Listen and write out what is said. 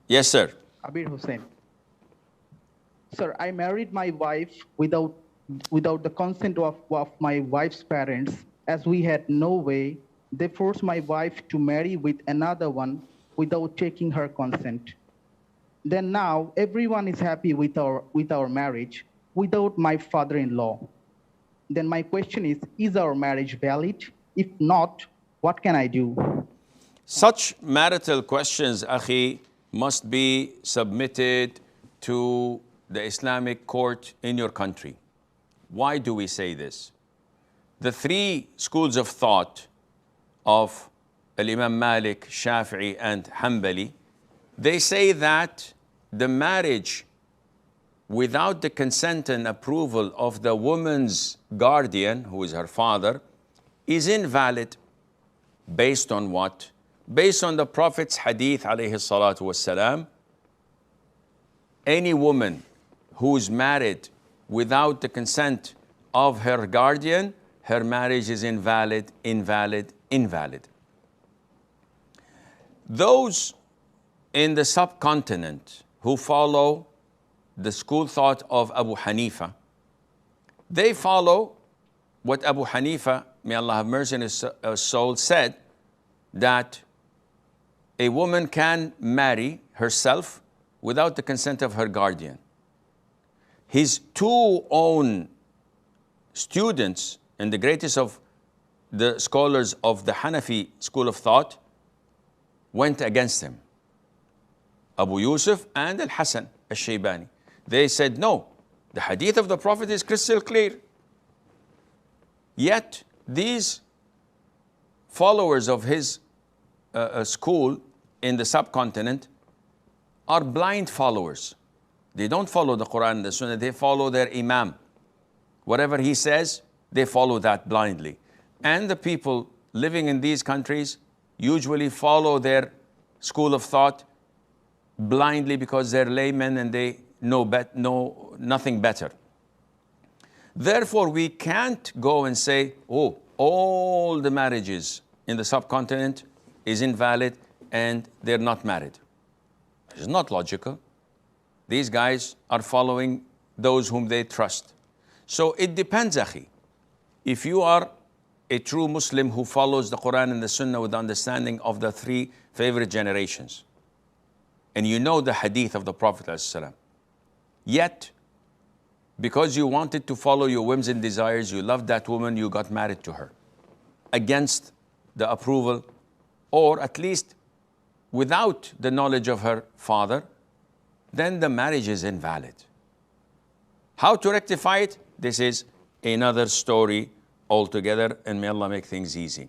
Yes, sir. Abir Hussain. Sir, I married my wife without the consent of my wife's parents, as we had no way. They forced my wife to marry with another one without taking her consent. Then now everyone is happy with our marriage without my father-in-law. Then my question is our marriage valid? If not, what can I do? Such marital questions, akhi, must be submitted to the Islamic court in your country. Why do we say this? The three schools of thought of Imam Malik, Shafi'i, and Hanbali, they say that the marriage without the consent and approval of the woman's guardian, who is her father, is invalid. Based on what? Based on the Prophet's hadith, alayhi salatu wassalam, any woman who is married without the consent of her guardian, her marriage is invalid, invalid, invalid. Those in the subcontinent who follow the school thought of Abu Hanifa, they follow what Abu Hanifa, may Allah have mercy on his soul, said, that a woman can marry herself without the consent of her guardian. His two own students, and the greatest of the scholars of the Hanafi school of thought, went against him. Abu Yusuf and Al-Hasan Al-Shaybani. They said, no, the hadith of the Prophet is crystal clear. Yet, these followers of his school in the subcontinent are blind followers. They don't follow the Quran and the Sunnah, they follow their Imam. Whatever he says, they follow that blindly. And the people living in these countries usually follow their school of thought blindly because they're laymen and they know nothing better. Therefore, we can't go and say, oh, all the marriages in the subcontinent is invalid and they're not married. It's not logical. These guys are following those whom they trust. So it depends, akhi. If you are a true Muslim who follows the Quran and the Sunnah with understanding of the three favorite generations, and you know the hadith of the Prophet ﷺ, yet because you wanted to follow your whims and desires, you loved that woman, you got married to her against the approval, or at least without the knowledge of her father, then the marriage is invalid. How to rectify it? This is another story altogether, and may Allah make things easy.